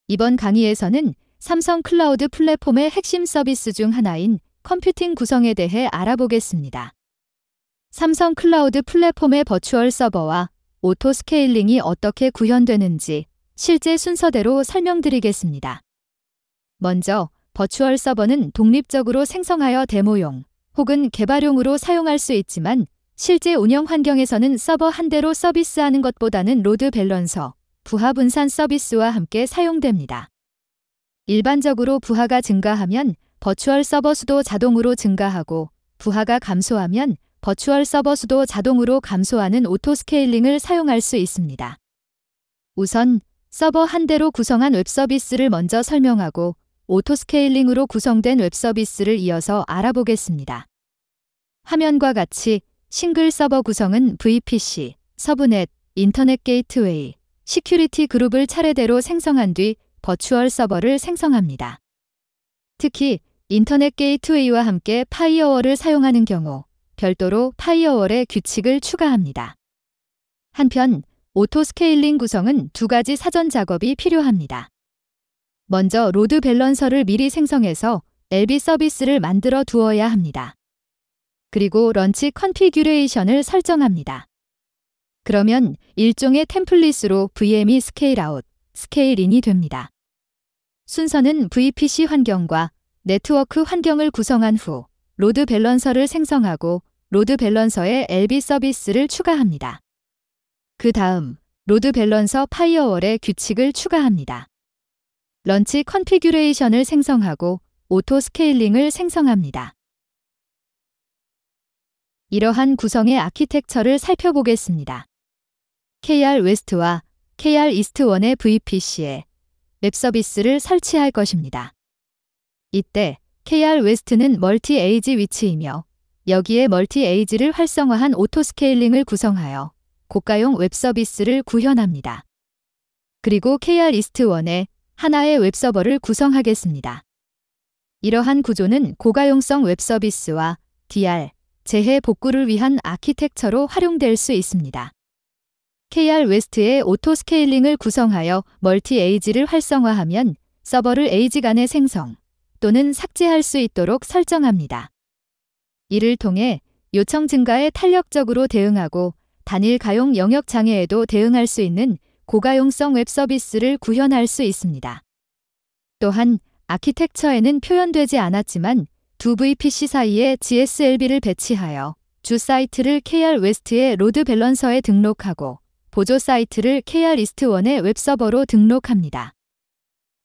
이번 강의에서는 삼성 클라우드 플랫폼의 핵심 서비스 중 하나인 컴퓨팅 구성에 대해 알아보겠습니다. 삼성 클라우드 플랫폼의 버추얼 서버와 오토 스케일링이 어떻게 구현되는지 실제 순서대로 설명드리겠습니다. 먼저 버추얼 서버는 독립적으로 생성하여 데모용 혹은 개발용으로 사용할 수 있지만 실제 운영 환경에서는 서버 한 대로 서비스하는 것보다는 로드 밸런서, 부하 분산 서비스와 함께 사용됩니다. 일반적으로 부하가 증가하면 버추얼 서버 수도 자동으로 증가하고 부하가 감소하면 버추얼 서버 수도 자동으로 감소하는 오토 스케일링을 사용할 수 있습니다. 우선 서버 한 대로 구성한 웹 서비스를 먼저 설명하고 오토 스케일링으로 구성된 웹 서비스를 이어서 알아보겠습니다. 화면과 같이 싱글 서버 구성은 VPC, 서브넷, 인터넷 게이트웨이, 시큐리티 그룹을 차례대로 생성한 뒤 버추얼 서버를 생성합니다. 특히 인터넷 게이트웨이와 함께 파이어월을 사용하는 경우 별도로 파이어월의 규칙을 추가합니다. 한편 오토 스케일링 구성은 두 가지 사전 작업이 필요합니다. 먼저 로드 밸런서를 미리 생성해서 LB 서비스를 만들어 두어야 합니다. 그리고 런치 컨피규레이션을 설정합니다. 그러면 일종의 템플릿으로 VM이 스케일 아웃, 스케일 인이 됩니다. 순서는 VPC 환경과 네트워크 환경을 구성한 후 로드 밸런서를 생성하고 로드 밸런서에 LB 서비스를 추가합니다. 그 다음 로드 밸런서 파이어월의 규칙을 추가합니다. 런치 컨피규레이션을 생성하고 오토 스케일링을 생성합니다. 이러한 구성의 아키텍처를 살펴보겠습니다. KR 웨스트와 KR 이스트 1의 VPC에 웹 서비스를 설치할 것입니다. 이때 KR 웨스트는 멀티 에이지 위치이며 여기에 멀티 에이지를 활성화한 오토 스케일링을 구성하여 고가용 웹 서비스를 구현합니다. 그리고 KR 이스트 1에 하나의 웹 서버를 구성하겠습니다. 이러한 구조는 고가용성 웹 서비스와 DR, 재해 복구를 위한 아키텍처로 활용될 수 있습니다. KR 웨스트의 오토 스케일링을 구성하여 멀티 에이지를 활성화하면 서버를 에이지 간의 생성 또는 삭제할 수 있도록 설정합니다. 이를 통해 요청 증가에 탄력적으로 대응하고 단일 가용 영역 장애에도 대응할 수 있는 고가용성 웹 서비스를 구현할 수 있습니다. 또한 아키텍처에는 표현되지 않았지만 두 VPC 사이에 GSLB를 배치하여 주 사이트를 KR 웨스트의 로드 밸런서에 등록하고 보조 사이트를 KR 이스트 1의 웹서버로 등록합니다.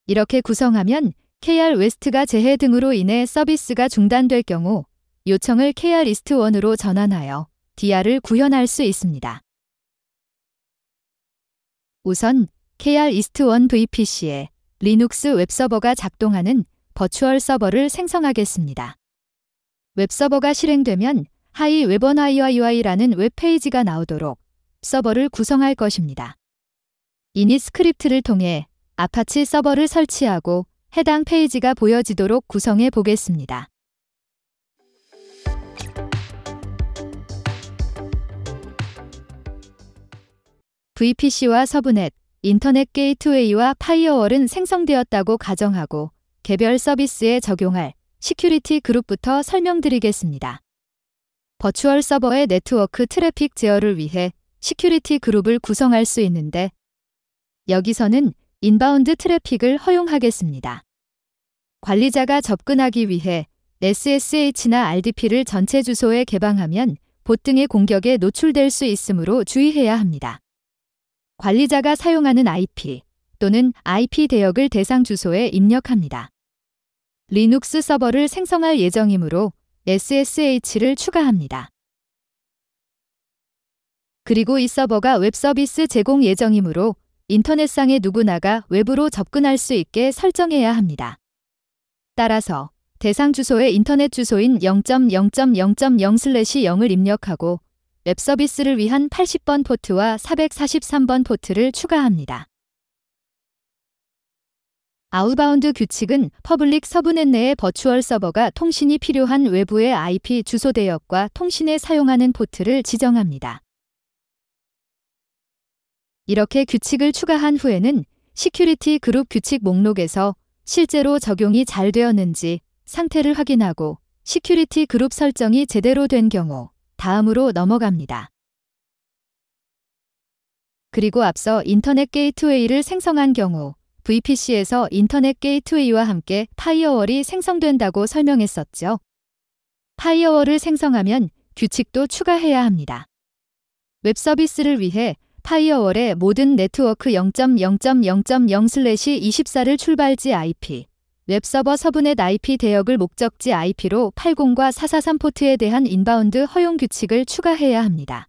이렇게 구성하면 KR 웨스트가 재해 등으로 인해 서비스가 중단될 경우 요청을 KR 이스트 1으로 전환하여 DR을 구현할 수 있습니다. 우선 KR 이스트 1 VPC에 리눅스 웹서버가 작동하는 버추얼 서버를 생성하겠습니다. 웹서버가 실행되면 하이 웹원 IY라는 웹페이지가 나오도록 서버를 구성할 것입니다. 이닛 스크립트를 통해 아파치 서버를 설치하고 해당 페이지가 보여지도록 구성해 보겠습니다. VPC와 서브넷, 인터넷 게이트웨이와 파이어월은 생성되었다고 가정하고 개별 서비스에 적용할 시큐리티 그룹부터 설명드리겠습니다. 버추얼 서버의 네트워크 트래픽 제어를 위해 시큐리티 그룹을 구성할 수 있는데 여기서는 인바운드 트래픽을 허용하겠습니다. 관리자가 접근하기 위해 SSH나 RDP를 전체 주소에 개방하면 봇 등의 공격에 노출될 수 있으므로 주의해야 합니다. 관리자가 사용하는 IP 또는 IP 대역을 대상 주소에 입력합니다. 리눅스 서버를 생성할 예정이므로 SSH를 추가합니다. 그리고 이 서버가 웹 서비스 제공 예정이므로 인터넷상의 누구나가 웹으로 접근할 수 있게 설정해야 합니다. 따라서 대상 주소에 인터넷 주소인 0.0.0.0/0을 입력하고 웹 서비스를 위한 80번 포트와 443번 포트를 추가합니다. 아웃바운드 규칙은 퍼블릭 서브넷 내의 버추얼 서버가 통신이 필요한 외부의 IP 주소 대역과 통신에 사용하는 포트를 지정합니다. 이렇게 규칙을 추가한 후에는 시큐리티 그룹 규칙 목록에서 실제로 적용이 잘 되었는지 상태를 확인하고 시큐리티 그룹 설정이 제대로 된 경우 다음으로 넘어갑니다. 그리고 앞서 인터넷 게이트웨이를 생성한 경우 VPC에서 인터넷 게이트웨이와 함께 파이어월이 생성된다고 설명했었죠. 파이어월을 생성하면 규칙도 추가해야 합니다. 웹 서비스를 위해 파이어월의 모든 네트워크 0.0.0.0/24를 출발지 IP, 웹서버 서브넷 IP 대역을 목적지 IP로 80과 443 포트에 대한 인바운드 허용 규칙을 추가해야 합니다.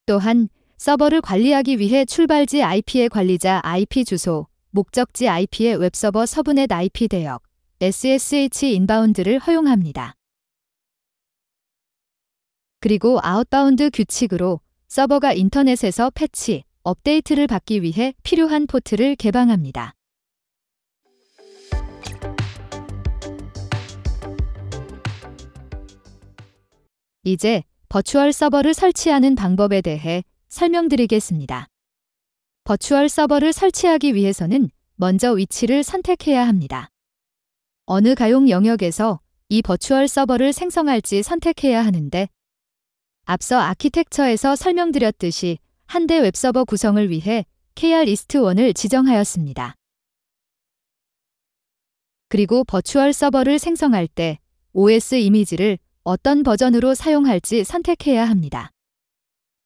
또한 서버를 관리하기 위해 출발지 IP의 관리자 IP 주소, 목적지 IP의 웹서버 서브넷 IP 대역, SSH 인바운드를 허용합니다. 그리고 아웃바운드 규칙으로 서버가 인터넷에서 패치, 업데이트를 받기 위해 필요한 포트를 개방합니다. 이제 버추얼 서버를 설치하는 방법에 대해 설명드리겠습니다. 버추얼 서버를 설치하기 위해서는 먼저 위치를 선택해야 합니다. 어느 가용 영역에서 이 버추얼 서버를 생성할지 선택해야 하는데 앞서 아키텍처에서 설명드렸듯이 한 대 웹서버 구성을 위해 KR-EAST1을 지정하였습니다. 그리고 버추얼 서버를 생성할 때 OS 이미지를 어떤 버전으로 사용할지 선택해야 합니다.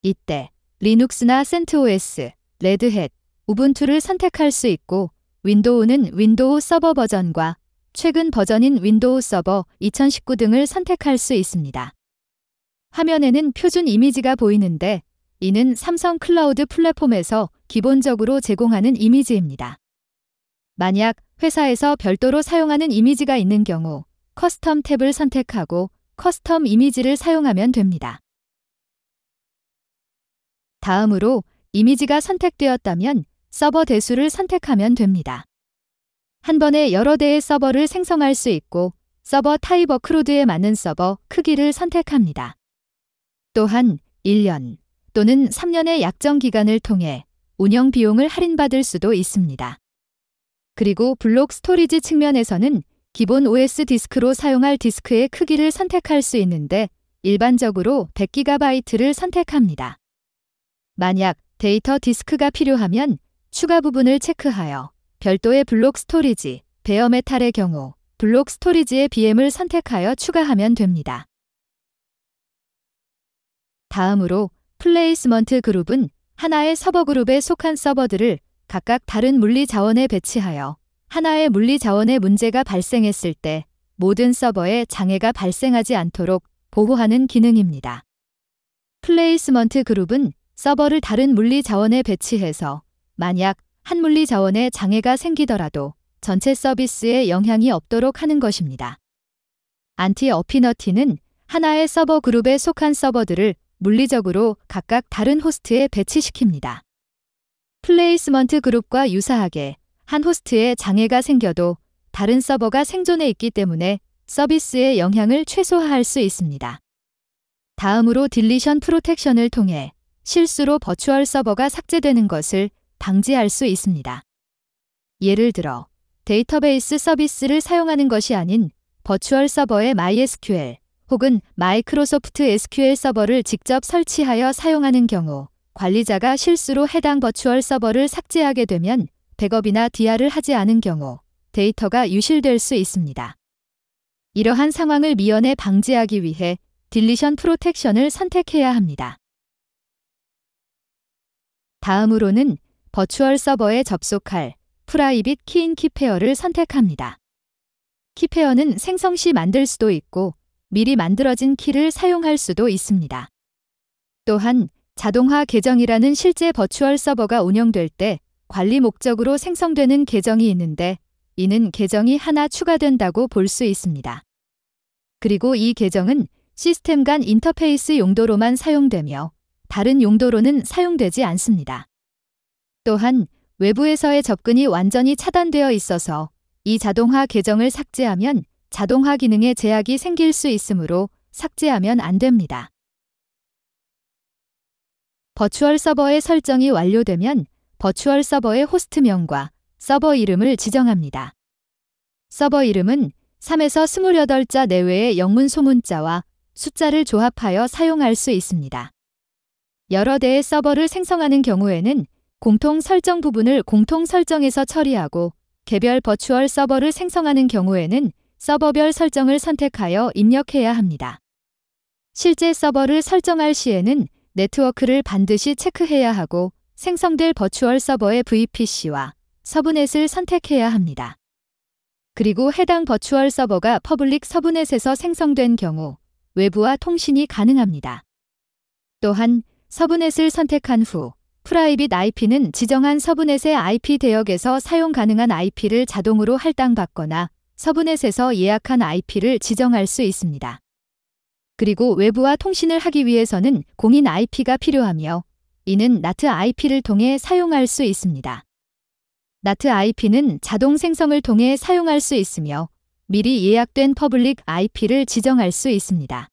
이때 리눅스나 센트OS, 레드햇, 우분투를 선택할 수 있고 윈도우는 윈도우 서버 버전과 최근 버전인 윈도우 서버 2019 등을 선택할 수 있습니다. 화면에는 표준 이미지가 보이는데 이는 삼성 클라우드 플랫폼에서 기본적으로 제공하는 이미지입니다. 만약 회사에서 별도로 사용하는 이미지가 있는 경우 커스텀 탭을 선택하고 커스텀 이미지를 사용하면 됩니다. 다음으로 이미지가 선택되었다면 서버 대수를 선택하면 됩니다. 한 번에 여러 대의 서버를 생성할 수 있고 서버 타입 워크로드에 맞는 서버 크기를 선택합니다. 또한 1년 또는 3년의 약정 기간을 통해 운영 비용을 할인받을 수도 있습니다. 그리고 블록 스토리지 측면에서는 기본 OS 디스크로 사용할 디스크의 크기를 선택할 수 있는데 일반적으로 100GB를 선택합니다. 만약 데이터 디스크가 필요하면 추가 부분을 체크하여 별도의 블록 스토리지, 베어메탈의 경우 블록 스토리지의 BM을 선택하여 추가하면 됩니다. 다음으로 플레이스먼트 그룹은 하나의 서버 그룹에 속한 서버들을 각각 다른 물리 자원에 배치하여 하나의 물리 자원에 문제가 발생했을 때 모든 서버에 장애가 발생하지 않도록 보호하는 기능입니다. 플레이스먼트 그룹은 서버를 다른 물리 자원에 배치해서 만약 한 물리 자원에 장애가 생기더라도 전체 서비스에 영향이 없도록 하는 것입니다. 안티-어피너티는 하나의 서버 그룹에 속한 서버들을 물리적으로 각각 다른 호스트에 배치시킵니다. 플레이스먼트 그룹과 유사하게 한 호스트에 장애가 생겨도 다른 서버가 생존해 있기 때문에 서비스의 영향을 최소화할 수 있습니다. 다음으로 딜리션 프로텍션을 통해 실수로 버추얼 서버가 삭제되는 것을 방지할 수 있습니다. 예를 들어 데이터베이스 서비스를 사용하는 것이 아닌 버추얼 서버의 MySQL 혹은 마이크로소프트 SQL 서버를 직접 설치하여 사용하는 경우 관리자가 실수로 해당 버추얼 서버를 삭제하게 되면 백업이나 DR을 하지 않은 경우 데이터가 유실될 수 있습니다. 이러한 상황을 미연에 방지하기 위해 딜리션 프로텍션을 선택해야 합니다. 다음으로는 버추얼 서버에 접속할 프라이빗 키인 키페어를 선택합니다. 키페어는 생성 시 만들 수도 있고 미리 만들어진 키를 사용할 수도 있습니다. 또한 자동화 계정이라는 실제 버추얼 서버가 운영될 때 관리 목적으로 생성되는 계정이 있는데 이는 계정이 하나 추가된다고 볼 수 있습니다. 그리고 이 계정은 시스템 간 인터페이스 용도로만 사용되며 다른 용도로는 사용되지 않습니다. 또한 외부에서의 접근이 완전히 차단되어 있어서 이 자동화 계정을 삭제하면 자동화 기능에 제약이 생길 수 있으므로 삭제하면 안 됩니다. 버추얼 서버의 설정이 완료되면 버추얼 서버의 호스트명과 서버 이름을 지정합니다. 서버 이름은 3에서 28자 내외의 영문 소문자와 숫자를 조합하여 사용할 수 있습니다. 여러 대의 서버를 생성하는 경우에는 공통 설정 부분을 공통 설정에서 처리하고 개별 버추얼 서버를 생성하는 경우에는 서버별 설정을 선택하여 입력해야 합니다. 실제 서버를 설정할 시에는 네트워크를 반드시 체크해야 하고 생성될 버추얼 서버의 VPC와 서브넷을 선택해야 합니다. 그리고 해당 버추얼 서버가 퍼블릭 서브넷에서 생성된 경우 외부와 통신이 가능합니다. 또한 서브넷을 선택한 후 프라이빗 IP는 지정한 서브넷의 IP 대역에서 사용 가능한 IP를 자동으로 할당받거나 서브넷에서 예약한 IP를 지정할 수 있습니다. 그리고 외부와 통신을 하기 위해서는 공인 IP가 필요하며 이는 NAT IP를 통해 사용할 수 있습니다. NAT IP는 자동 생성을 통해 사용할 수 있으며 미리 예약된 퍼블릭 IP를 지정할 수 있습니다.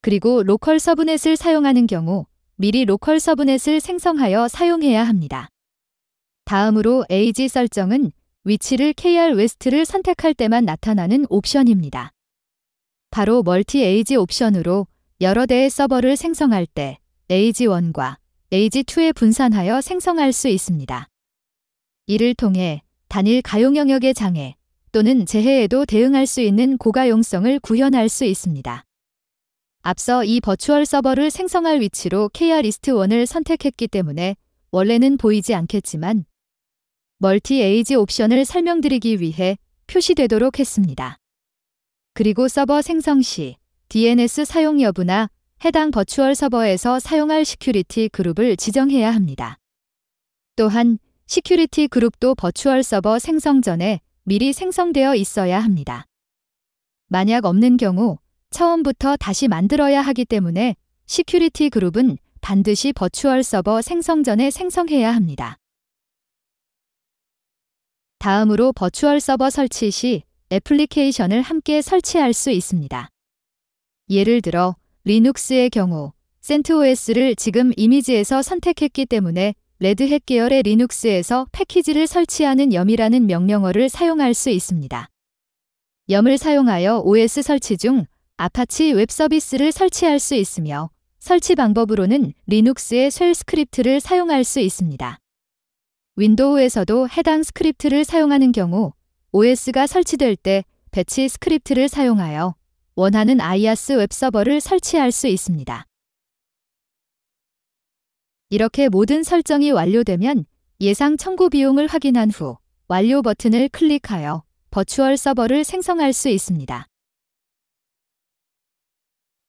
그리고 로컬 서브넷을 사용하는 경우 미리 로컬 서브넷을 생성하여 사용해야 합니다. 다음으로 AG 설정은 위치를 KR 웨스트를 선택할 때만 나타나는 옵션입니다. 바로 멀티 AG 옵션으로 여러 대의 서버를 생성할 때 AG1과 AG2에 분산하여 생성할 수 있습니다. 이를 통해 단일 가용 영역의 장애 또는 재해에도 대응할 수 있는 고가용성을 구현할 수 있습니다. 앞서 이 버추얼 서버를 생성할 위치로 KR-East1을 선택했기 때문에 원래는 보이지 않겠지만 멀티 에이지 옵션을 설명드리기 위해 표시되도록 했습니다. 그리고 서버 생성 시 DNS 사용 여부나 해당 버추얼 서버에서 사용할 시큐리티 그룹을 지정해야 합니다. 또한 시큐리티 그룹도 버추얼 서버 생성 전에 미리 생성되어 있어야 합니다. 만약 없는 경우 처음부터 다시 만들어야 하기 때문에 시큐리티 그룹은 반드시 버추얼 서버 생성 전에 생성해야 합니다. 다음으로 버추얼 서버 설치 시 애플리케이션을 함께 설치할 수 있습니다. 예를 들어 리눅스의 경우 CentOS를 지금 이미지에서 선택했기 때문에 레드햇 계열의 리눅스에서 패키지를 설치하는 yum이라는 명령어를 사용할 수 있습니다. yum을 사용하여 OS 설치 중 아파치 웹 서비스를 설치할 수 있으며 설치 방법으로는 리눅스의 쉘 스크립트를 사용할 수 있습니다. 윈도우에서도 해당 스크립트를 사용하는 경우 OS가 설치될 때 배치 스크립트를 사용하여 원하는 IaaS 웹 서버를 설치할 수 있습니다. 이렇게 모든 설정이 완료되면 예상 청구 비용을 확인한 후 완료 버튼을 클릭하여 버추얼 서버를 생성할 수 있습니다.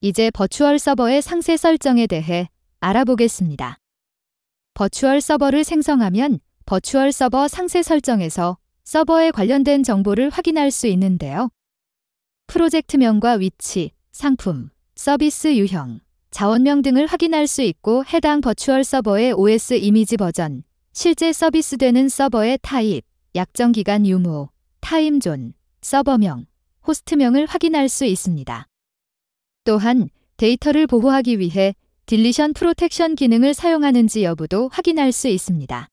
이제 버추얼 서버의 상세 설정에 대해 알아보겠습니다. 버추얼 서버를 생성하면 버추얼 서버 상세 설정에서 서버에 관련된 정보를 확인할 수 있는데요. 프로젝트명과 위치, 상품, 서비스 유형, 자원명 등을 확인할 수 있고 해당 버추얼 서버의 OS 이미지 버전, 실제 서비스되는 서버의 타입, 약정 기간 유무, 타임존, 서버명, 호스트명을 확인할 수 있습니다. 또한 데이터를 보호하기 위해 딜리션 프로텍션 기능을 사용하는지 여부도 확인할 수 있습니다.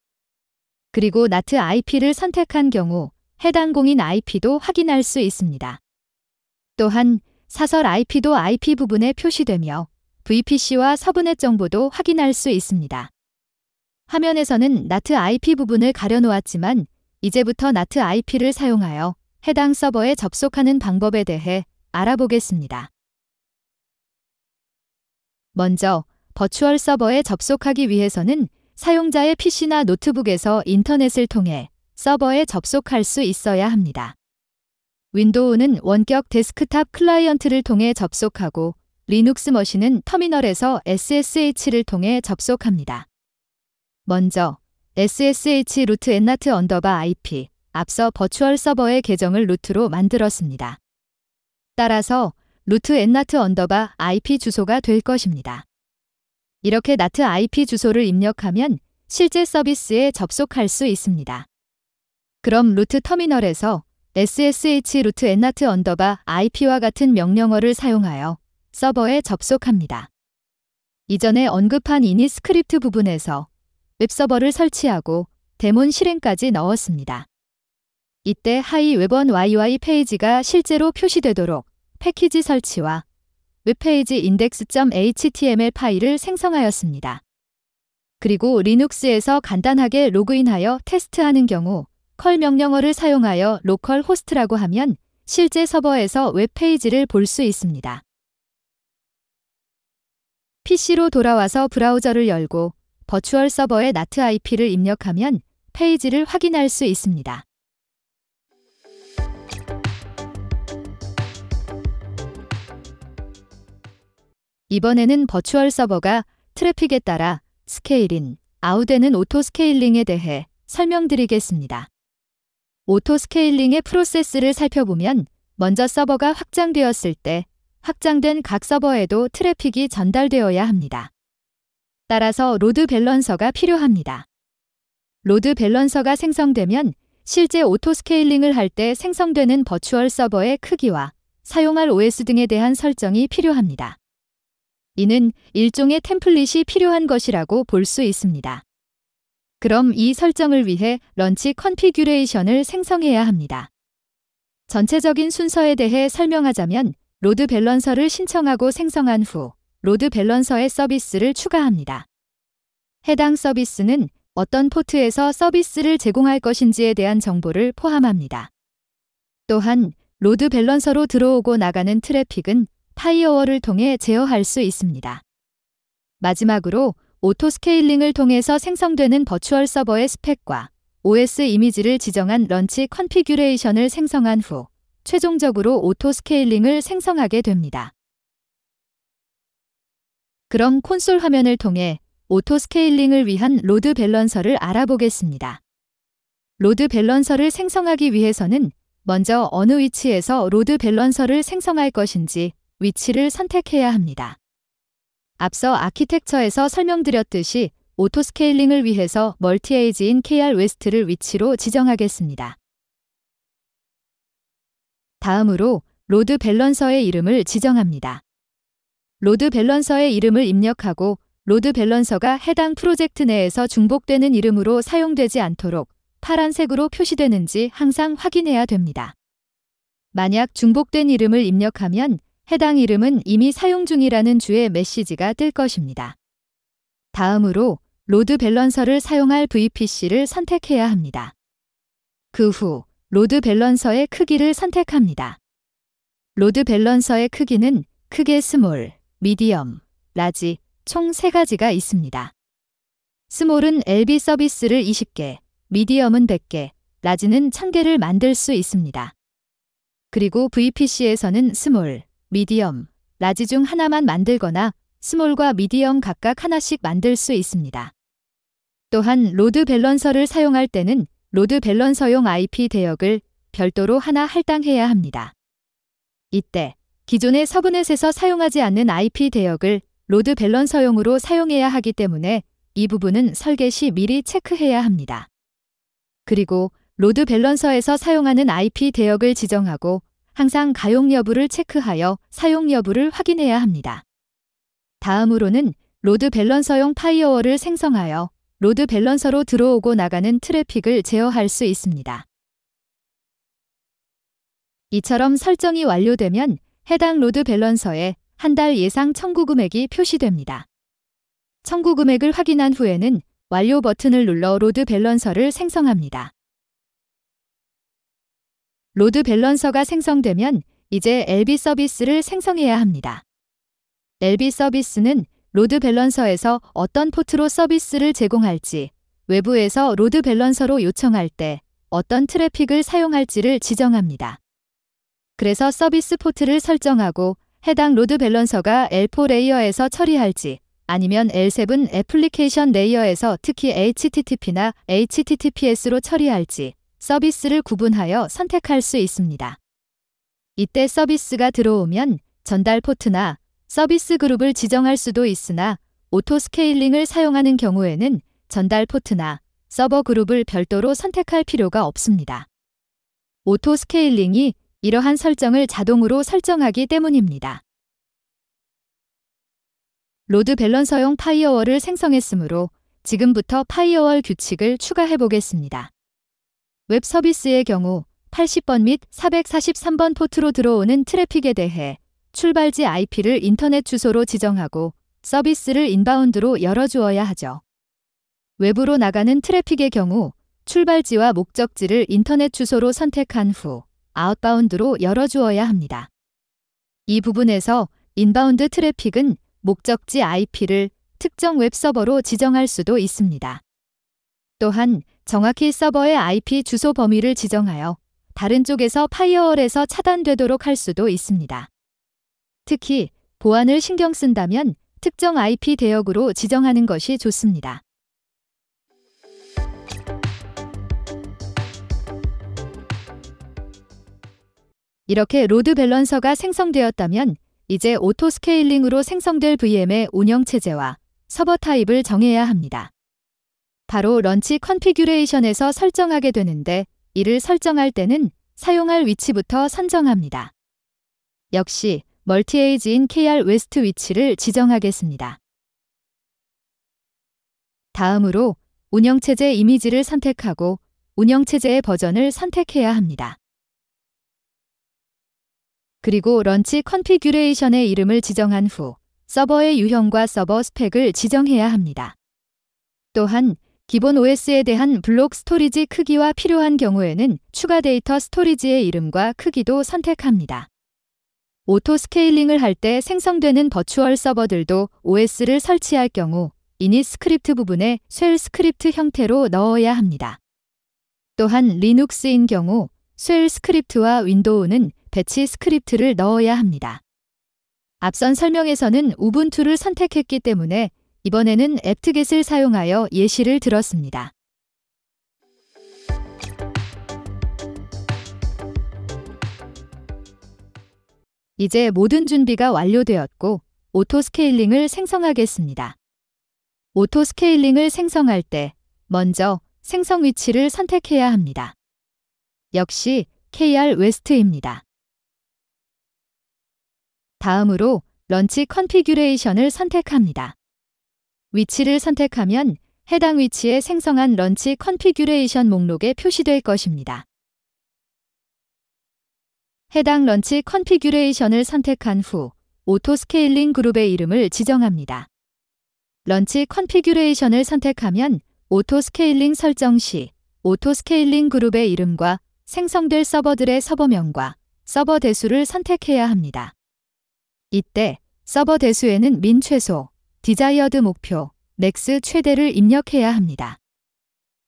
그리고 NAT IP를 선택한 경우 해당 공인 IP도 확인할 수 있습니다. 또한 사설 IP도 IP 부분에 표시되며 VPC와 서브넷 정보도 확인할 수 있습니다. 화면에서는 NAT IP 부분을 가려놓았지만 이제부터 NAT IP를 사용하여 해당 서버에 접속하는 방법에 대해 알아보겠습니다. 먼저 버추얼 서버에 접속하기 위해서는 사용자의 PC나 노트북에서 인터넷을 통해 서버에 접속할 수 있어야 합니다. 윈도우는 원격 데스크탑 클라이언트를 통해 접속하고 리눅스 머신은 터미널에서 SSH를 통해 접속합니다. 먼저 SSH 루트 NAT IP, 앞서 버추얼 서버의 계정을 루트로 만들었습니다. 따라서 루트 NAT IP 주소가 될 것입니다. 이렇게 NAT IP 주소를 입력하면 실제 서비스에 접속할 수 있습니다. 그럼 루트 터미널에서 SSH 루트 NAT IP와 같은 명령어를 사용하여 서버에 접속합니다. 이전에 언급한 이닛 스크립트 부분에서 웹서버를 설치하고 데몬 실행까지 넣었습니다. 이때 하이 웹원 YY 페이지가 실제로 표시되도록 패키지 설치와 웹페이지 index.html 파일을 생성하였습니다. 그리고 리눅스에서 간단하게 로그인하여 테스트하는 경우 컬 명령어를 사용하여 로컬 호스트라고 하면 실제 서버에서 웹페이지를 볼 수 있습니다. PC로 돌아와서 브라우저를 열고 버추얼 서버의 NAT IP를 입력하면 페이지를 확인할 수 있습니다. 이번에는 버추얼 서버가 트래픽에 따라 스케일인, 아웃되는 오토 스케일링에 대해 설명드리겠습니다. 오토 스케일링의 프로세스를 살펴보면 먼저 서버가 확장되었을 때 확장된 각 서버에도 트래픽이 전달되어야 합니다. 따라서 로드 밸런서가 필요합니다. 로드 밸런서가 생성되면 실제 오토 스케일링을 할 때 생성되는 버추얼 서버의 크기와 사용할 OS 등에 대한 설정이 필요합니다. 이는 일종의 템플릿이 필요한 것이라고 볼 수 있습니다. 그럼 이 설정을 위해 런치 컨피규레이션을 생성해야 합니다. 전체적인 순서에 대해 설명하자면 로드 밸런서를 신청하고 생성한 후 로드 밸런서의 서비스를 추가합니다. 해당 서비스는 어떤 포트에서 서비스를 제공할 것인지에 대한 정보를 포함합니다. 또한 로드 밸런서로 들어오고 나가는 트래픽은 파이어월을 통해 제어할 수 있습니다. 마지막으로 오토 스케일링을 통해서 생성되는 버추얼 서버의 스펙과 OS 이미지를 지정한 런치 컨피규레이션을 생성한 후 최종적으로 오토 스케일링을 생성하게 됩니다. 그럼 콘솔 화면을 통해 오토 스케일링을 위한 로드 밸런서를 알아보겠습니다. 로드 밸런서를 생성하기 위해서는 먼저 어느 위치에서 로드 밸런서를 생성할 것인지 위치를 선택해야 합니다. 앞서 아키텍처에서 설명드렸듯이 오토 스케일링을 위해서 멀티에이지인 KR 웨스트를 위치로 지정하겠습니다. 다음으로 로드 밸런서의 이름을 지정합니다. 로드 밸런서의 이름을 입력하고 로드 밸런서가 해당 프로젝트 내에서 중복되는 이름으로 사용되지 않도록 파란색으로 표시되는지 항상 확인해야 됩니다. 만약 중복된 이름을 입력하면 해당 이름은 이미 사용 중이라는 주의 메시지가 뜰 것입니다. 다음으로 로드 밸런서를 사용할 VPC를 선택해야 합니다. 그 후 로드 밸런서의 크기를 선택합니다. 로드 밸런서의 크기는 크게 스몰, 미디엄, 라지 총 3가지가 있습니다. 스몰은 LB 서비스를 20개, 미디엄은 100개, 라지는 1000개를 만들 수 있습니다. 그리고 VPC에서는 스몰, 미디엄, 라지 중 하나만 만들거나 스몰과 미디엄 각각 하나씩 만들 수 있습니다. 또한 로드 밸런서를 사용할 때는 로드 밸런서용 IP 대역을 별도로 하나 할당해야 합니다. 이때 기존의 서브넷에서 사용하지 않는 IP 대역을 로드 밸런서용으로 사용해야 하기 때문에 이 부분은 설계 시 미리 체크해야 합니다. 그리고 로드 밸런서에서 사용하는 IP 대역을 지정하고 항상 가용 여부를 체크하여 사용 여부를 확인해야 합니다. 다음으로는 로드 밸런서용 파이어월을 생성하여 로드 밸런서로 들어오고 나가는 트래픽을 제어할 수 있습니다. 이처럼 설정이 완료되면 해당 로드 밸런서에 한 달 예상 청구 금액이 표시됩니다. 청구 금액을 확인한 후에는 완료 버튼을 눌러 로드 밸런서를 생성합니다. 로드 밸런서가 생성되면 이제 LB 서비스를 생성해야 합니다. LB 서비스는 로드 밸런서에서 어떤 포트로 서비스를 제공할지, 외부에서 로드 밸런서로 요청할 때 어떤 트래픽을 사용할지를 지정합니다. 그래서 서비스 포트를 설정하고 해당 로드 밸런서가 L4 레이어에서 처리할지 아니면 L7 애플리케이션 레이어에서 특히 HTTP나 HTTPS로 처리할지 서비스를 구분하여 선택할 수 있습니다. 이때 서비스가 들어오면 전달 포트나 서비스 그룹을 지정할 수도 있으나 오토 스케일링을 사용하는 경우에는 전달 포트나 서버 그룹을 별도로 선택할 필요가 없습니다. 오토 스케일링이 이러한 설정을 자동으로 설정하기 때문입니다. 로드 밸런서용 파이어월을 생성했으므로 지금부터 파이어월 규칙을 추가해 보겠습니다. 웹 서비스의 경우 80번 및 443번 포트로 들어오는 트래픽에 대해 출발지 IP를 인터넷 주소로 지정하고 서비스를 인바운드로 열어주어야 하죠. 외부로 나가는 트래픽의 경우 출발지와 목적지를 인터넷 주소로 선택한 후 아웃바운드로 열어주어야 합니다. 이 부분에서 인바운드 트래픽은 목적지 IP를 특정 웹서버로 지정할 수도 있습니다. 또한 정확히 서버의 IP 주소 범위를 지정하여 다른 쪽에서 파이어월에서 차단되도록 할 수도 있습니다. 특히 보안을 신경 쓴다면 특정 IP 대역으로 지정하는 것이 좋습니다. 이렇게 로드 밸런서가 생성되었다면 이제 오토 스케일링으로 생성될 VM의 운영체제와 서버 타입을 정해야 합니다. 바로 런치 컨피규레이션에서 설정하게 되는데 이를 설정할 때는 사용할 위치부터 선정합니다. 역시 멀티에이지인 KR 웨스트 위치를 지정하겠습니다. 다음으로 운영체제 이미지를 선택하고 운영체제의 버전을 선택해야 합니다. 그리고 런치 컨피규레이션의 이름을 지정한 후 서버의 유형과 서버 스펙을 지정해야 합니다. 또한 기본 OS에 대한 블록 스토리지 크기와 필요한 경우에는 추가 데이터 스토리지의 이름과 크기도 선택합니다. 오토 스케일링을 할 때 생성되는 버추얼 서버들도 OS를 설치할 경우 이닛 스크립트 부분에 쉘 스크립트 형태로 넣어야 합니다. 또한 리눅스인 경우 쉘 스크립트와 윈도우는 배치 스크립트를 넣어야 합니다. 앞선 설명에서는 우분투를 선택했기 때문에 이번에는 앱트겟을 사용하여 예시를 들었습니다. 이제 모든 준비가 완료되었고 오토 스케일링을 생성하겠습니다. 오토 스케일링을 생성할 때 먼저 생성 위치를 선택해야 합니다. 역시 KR 웨스트입니다. 다음으로 런치 컨피규레이션을 선택합니다. 위치를 선택하면 해당 위치에 생성한 런치 컨피규레이션 목록에 표시될 것입니다. 해당 런치 컨피규레이션을 선택한 후 오토 스케일링 그룹의 이름을 지정합니다. 런치 컨피규레이션을 선택하면 오토 스케일링 설정 시 오토 스케일링 그룹의 이름과 생성될 서버들의 서버명과 서버 대수를 선택해야 합니다. 이때 서버 대수에는 민 최소, 디자이어드 목표, 맥스 최대를 입력해야 합니다.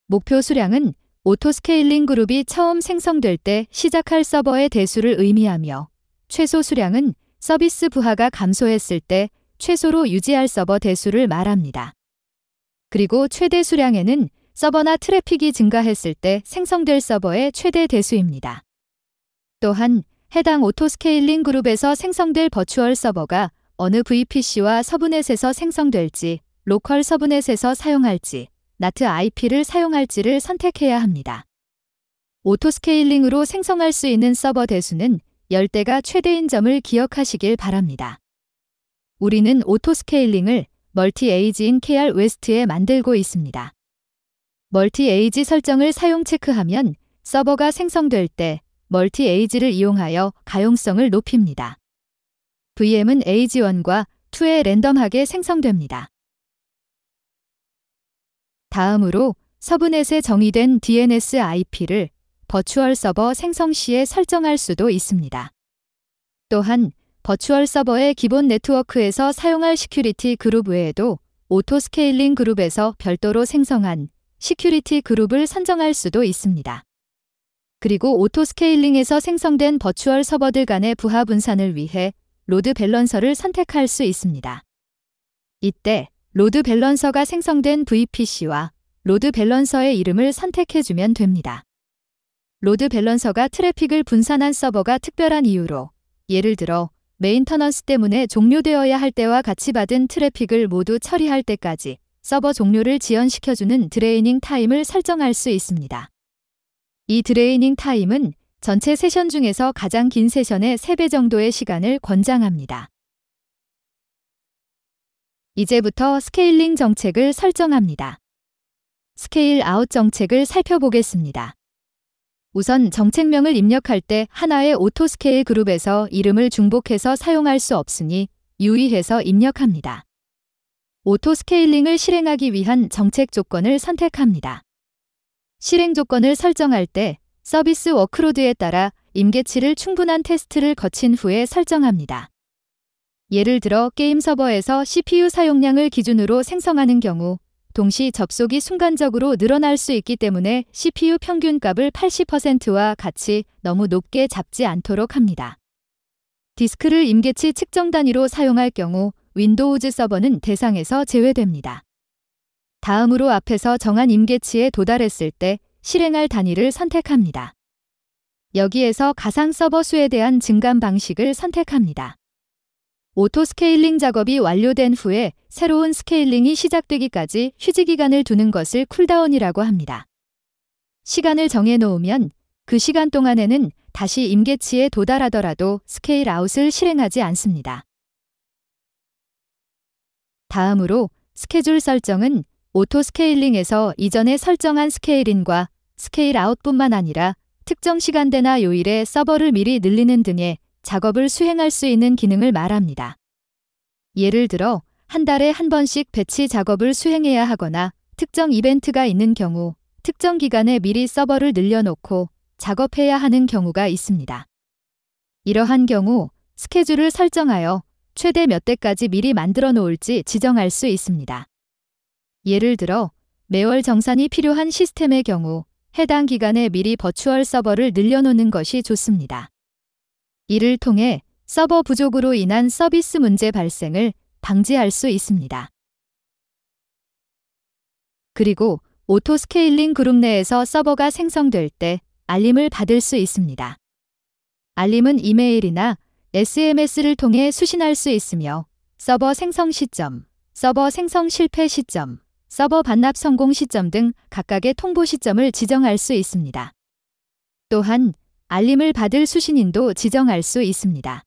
목표 수량은 오토 스케일링 그룹이 처음 생성될 때 시작할 서버의 대수를 의미하며 최소 수량은 서비스 부하가 감소했을 때 최소로 유지할 서버 대수를 말합니다. 그리고 최대 수량에는 서버나 트래픽이 증가했을 때 생성될 서버의 최대 대수입니다. 또한 해당 오토 스케일링 그룹에서 생성될 버추얼 서버가 어느 VPC와 서브넷에서 생성될지, 로컬 서브넷에서 사용할지, NAT IP를 사용할지를 선택해야 합니다. 오토 스케일링으로 생성할 수 있는 서버 대수는 10대가 최대인 점을 기억하시길 바랍니다. 우리는 오토 스케일링을 멀티에이지인 KR 웨스트에 만들고 있습니다. 멀티에이지 설정을 사용 체크하면 서버가 생성될 때 멀티에이지를 이용하여 가용성을 높입니다. VM은 에이지 1과 2에 랜덤하게 생성됩니다. 다음으로 서브넷에 정의된 DNS IP를 버추얼 서버 생성 시에 설정할 수도 있습니다. 또한 버추얼 서버의 기본 네트워크에서 사용할 시큐리티 그룹 외에도 오토 스케일링 그룹에서 별도로 생성한 시큐리티 그룹을 선정할 수도 있습니다. 그리고 오토 스케일링에서 생성된 버추얼 서버들 간의 부하 분산을 위해 로드 밸런서를 선택할 수 있습니다. 이때 로드 밸런서가 생성된 VPC와 로드 밸런서의 이름을 선택해주면 됩니다. 로드 밸런서가 트래픽을 분산한 서버가 특별한 이유로 예를 들어 메인터넌스 때문에 종료되어야 할 때와 같이 받은 트래픽을 모두 처리할 때까지 서버 종료를 지연시켜주는 드레이닝 타임을 설정할 수 있습니다. 이 드레이닝 타임은 전체 세션 중에서 가장 긴 세션의 3배 정도의 시간을 권장합니다. 이제부터 스케일링 정책을 설정합니다. 스케일 아웃 정책을 살펴보겠습니다. 우선 정책명을 입력할 때 하나의 오토스케일 그룹에서 이름을 중복해서 사용할 수 없으니 유의해서 입력합니다. 오토스케일링을 실행하기 위한 정책 조건을 선택합니다. 실행 조건을 설정할 때 서비스 워크로드에 따라 임계치를 충분한 테스트를 거친 후에 설정합니다. 예를 들어 게임 서버에서 CPU 사용량을 기준으로 생성하는 경우 동시 접속이 순간적으로 늘어날 수 있기 때문에 CPU 평균값을 80%와 같이 너무 높게 잡지 않도록 합니다. 디스크를 임계치 측정 단위로 사용할 경우 윈도우즈 서버는 대상에서 제외됩니다. 다음으로 앞에서 정한 임계치에 도달했을 때 실행할 단위를 선택합니다. 여기에서 가상 서버 수에 대한 증감 방식을 선택합니다. 오토 스케일링 작업이 완료된 후에 새로운 스케일링이 시작되기까지 휴지 기간을 두는 것을 쿨다운이라고 합니다. 시간을 정해 놓으면 그 시간 동안에는 다시 임계치에 도달하더라도 스케일 아웃을 실행하지 않습니다. 다음으로 스케줄 설정은 오토 스케일링에서 이전에 설정한 스케일인과 스케일 아웃뿐만 아니라 특정 시간대나 요일에 서버를 미리 늘리는 등의 작업을 수행할 수 있는 기능을 말합니다. 예를 들어 한 달에 한 번씩 배치 작업을 수행해야 하거나 특정 이벤트가 있는 경우 특정 기간에 미리 서버를 늘려놓고 작업해야 하는 경우가 있습니다. 이러한 경우 스케줄을 설정하여 최대 몇 대까지 미리 만들어 놓을지 지정할 수 있습니다. 예를 들어 매월 정산이 필요한 시스템의 경우 해당 기간에 미리 버추얼 서버를 늘려놓는 것이 좋습니다. 이를 통해 서버 부족으로 인한 서비스 문제 발생을 방지할 수 있습니다. 그리고 오토 스케일링 그룹 내에서 서버가 생성될 때 알림을 받을 수 있습니다. 알림은 이메일이나 SMS를 통해 수신할 수 있으며 서버 생성 시점, 서버 생성 실패 시점, 서버 반납 성공 시점 등 각각의 통보 시점을 지정할 수 있습니다. 또한 알림을 받을 수신인도 지정할 수 있습니다.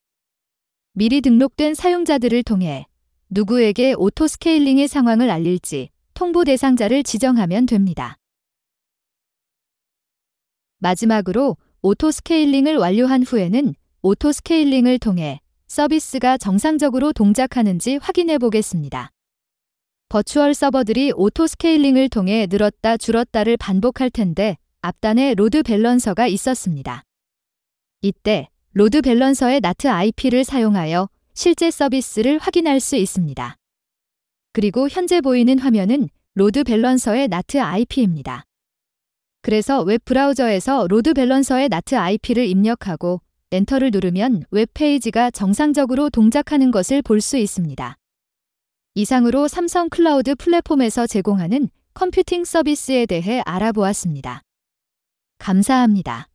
미리 등록된 사용자들을 통해 누구에게 오토 스케일링의 상황을 알릴지 통보 대상자를 지정하면 됩니다. 마지막으로 오토 스케일링을 완료한 후에는 오토 스케일링을 통해 서비스가 정상적으로 동작하는지 확인해 보겠습니다. 버추얼 서버들이 오토 스케일링을 통해 늘었다 줄었다를 반복할 텐데 앞단에 로드 밸런서가 있었습니다. 이때 로드 밸런서의 NAT IP를 사용하여 실제 서비스를 확인할 수 있습니다. 그리고 현재 보이는 화면은 로드 밸런서의 NAT IP입니다. 그래서 웹 브라우저에서 로드 밸런서의 NAT IP를 입력하고 엔터를 누르면 웹페이지가 정상적으로 동작하는 것을 볼 수 있습니다. 이상으로 삼성 클라우드 플랫폼에서 제공하는 컴퓨팅 서비스에 대해 알아보았습니다. 감사합니다.